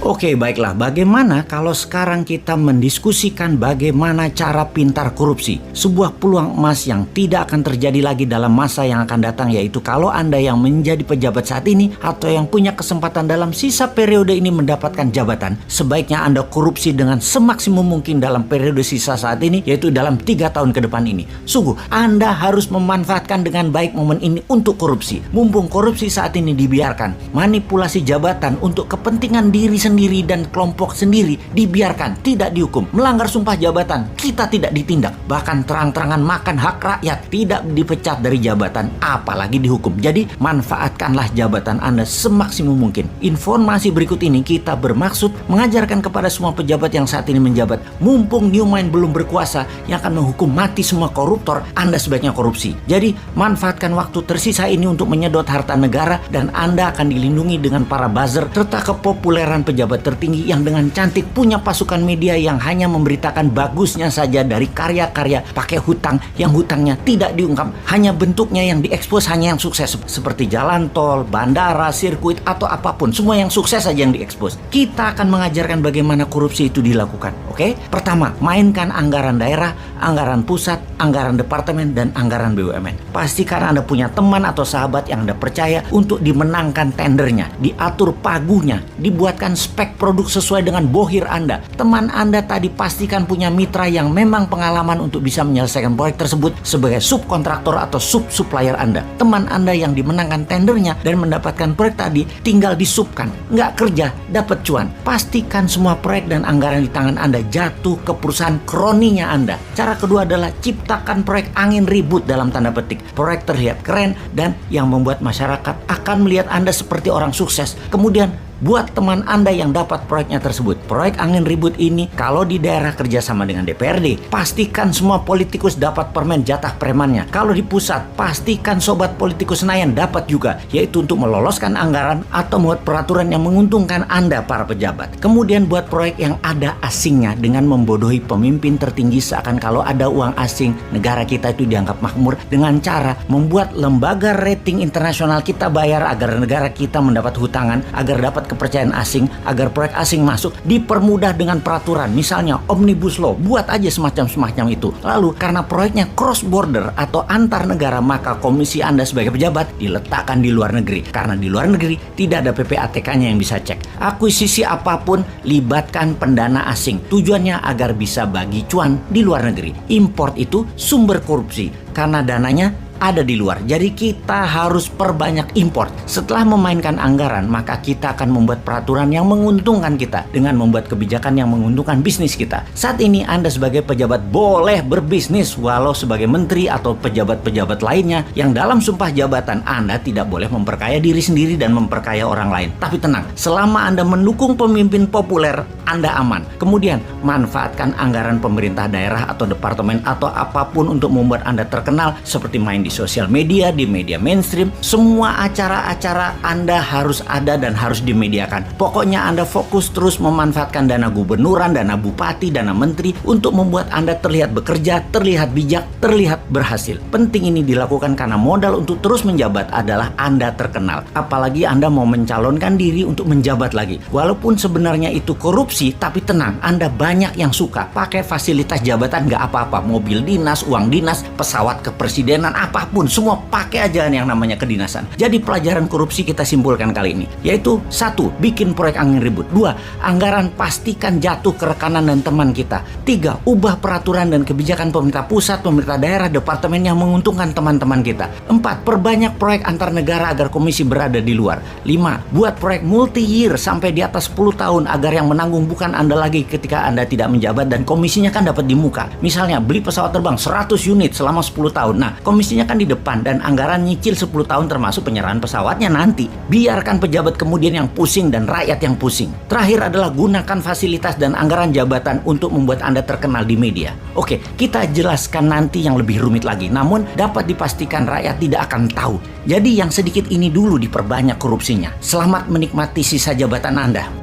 Oke, baiklah. Bagaimana kalau sekarang kita mendiskusikan bagaimana cara pintar korupsi? Sebuah peluang emas yang tidak akan terjadi lagi dalam masa yang akan datang, yaitu kalau Anda yang menjadi pejabat saat ini atau yang punya kesempatan dalam sisa periode ini mendapatkan jabatan, sebaiknya Anda korupsi dengan semaksimum mungkin dalam periode sisa saat ini, yaitu dalam 3 tahun ke depan ini. Sungguh, Anda harus memanfaatkan dengan baik momen ini untuk korupsi. Mumpung korupsi saat ini dibiarkan, manipulasi jabatan untuk kepentingan diri sendiri dan kelompok sendiri dibiarkan, tidak dihukum. Melanggar sumpah jabatan, kita tidak ditindak. Bahkan terang-terangan makan hak rakyat, tidak dipecat dari jabatan, apalagi dihukum. Jadi manfaatkanlah jabatan Anda semaksimum mungkin. Informasi berikut ini kita bermaksud mengajarkan kepada semua pejabat yang saat ini menjabat, mumpung New Mind belum berkuasa yang akan menghukum mati semua koruptor, Anda sebaiknya korupsi. Jadi manfaatkan waktu tersisa ini untuk menyedot harta negara, dan Anda akan dilindungi dengan para buzzer serta kepopuleran pejabat tertinggi yang dengan cantik punya pasukan media yang hanya memberitakan bagusnya saja dari karya-karya pakai hutang yang hutangnya tidak diungkap, hanya bentuknya yang diekspos, hanya yang sukses seperti jalan tol, bandara, sirkuit atau apapun, semua yang sukses saja yang diekspos. Kita akan mengajarkan bagaimana korupsi itu dilakukan. Oke? Pertama, mainkan anggaran daerah, anggaran pusat, anggaran departemen, dan anggaran BUMN. Pastikan Anda punya teman atau sahabat yang Anda percaya untuk dimenangkan tendernya, diatur pagunya, dibuatkan spek produk sesuai dengan bohir Anda. Teman Anda tadi pastikan punya mitra yang memang pengalaman untuk bisa menyelesaikan proyek tersebut sebagai subkontraktor atau sub-supplier Anda. Teman Anda yang dimenangkan tendernya dan mendapatkan proyek tadi tinggal disubkan, nggak kerja, dapat cuan. Pastikan semua proyek dan anggaran di tangan Anda jatuh ke perusahaan kroninya Anda. Cara kedua adalah ciptakan proyek angin ribut dalam tanda petik. Proyek terlihat keren dan yang membuat masyarakat akan melihat Anda seperti orang sukses. Kemudian buat teman Anda yang dapat proyeknya tersebut. Proyek angin ribut ini kalau di daerah kerjasama dengan DPRD, pastikan semua politikus dapat permen jatah premannya. Kalau di pusat, pastikan sobat politikus Senayan dapat juga, yaitu untuk meloloskan anggaran atau membuat peraturan yang menguntungkan Anda para pejabat. Kemudian buat proyek yang ada asingnya dengan membodohi pemimpin tertinggi, seakan kalau ada uang asing, negara kita itu dianggap makmur, dengan cara membuat lembaga rating internasional kita bayar agar negara kita mendapat hutangan, agar dapat kepercayaan asing, agar proyek asing masuk, dipermudah dengan peraturan, misalnya Omnibus Law, buat aja semacam itu. Lalu karena proyeknya cross border atau antar negara, maka komisi Anda sebagai pejabat diletakkan di luar negeri, karena di luar negeri tidak ada PPATK-nya yang bisa cek. Akuisisi apapun libatkan pendana asing, tujuannya agar bisa bagi cuan di luar negeri. Import itu sumber korupsi karena dananya ada di luar. Jadi kita harus perbanyak import. Setelah memainkan anggaran, maka kita akan membuat peraturan yang menguntungkan kita dengan membuat kebijakan yang menguntungkan bisnis kita. Saat ini Anda sebagai pejabat boleh berbisnis, walau sebagai menteri atau pejabat-pejabat lainnya yang dalam sumpah jabatan Anda tidak boleh memperkaya diri sendiri dan memperkaya orang lain. Tapi tenang, selama Anda mendukung pemimpin populer, Anda aman. Kemudian manfaatkan anggaran pemerintah daerah atau departemen atau apapun untuk membuat Anda terkenal, seperti main di sosial media, di media mainstream. Semua acara-acara Anda harus ada dan harus dimediakan. Pokoknya Anda fokus terus memanfaatkan dana gubernuran, dana bupati, dana menteri untuk membuat Anda terlihat bekerja, terlihat bijak, terlihat berhasil. Penting ini dilakukan karena modal untuk terus menjabat adalah Anda terkenal. Apalagi Anda mau mencalonkan diri untuk menjabat lagi. Walaupun sebenarnya itu korupsi, tapi tenang, Anda banyak yang suka pakai fasilitas jabatan, nggak apa-apa. Mobil dinas, uang dinas, pesawat kepresidenan, apapun, semua pakai aja yang namanya kedinasan. Jadi pelajaran korupsi kita simpulkan kali ini, yaitu 1. Bikin proyek angin ribut. 2. Anggaran pastikan jatuh ke rekanan dan teman kita. 3. Ubah peraturan dan kebijakan pemerintah pusat, pemerintah daerah, departemen yang menguntungkan teman-teman kita. 4. Perbanyak proyek antar negara agar komisi berada di luar. 5. Buat proyek multi-year sampai di atas 10 tahun agar yang menanggung bukan Anda lagi ketika Anda tidak menjabat, dan komisinya kan dapat di muka. Misalnya beli pesawat terbang 100 unit selama 10 tahun. Nah, komisinya kan di depan dan anggaran nyicil 10 tahun termasuk penyerahan pesawatnya nanti. Biarkan pejabat kemudian yang pusing dan rakyat yang pusing. Terakhir adalah gunakan fasilitas dan anggaran jabatan untuk membuat Anda terkenal di media. Oke, kita jelaskan nanti yang lebih rumit lagi, namun dapat dipastikan rakyat tidak akan tahu. Jadi yang sedikit ini dulu diperbanyak korupsinya. Selamat menikmati sisa jabatan Anda.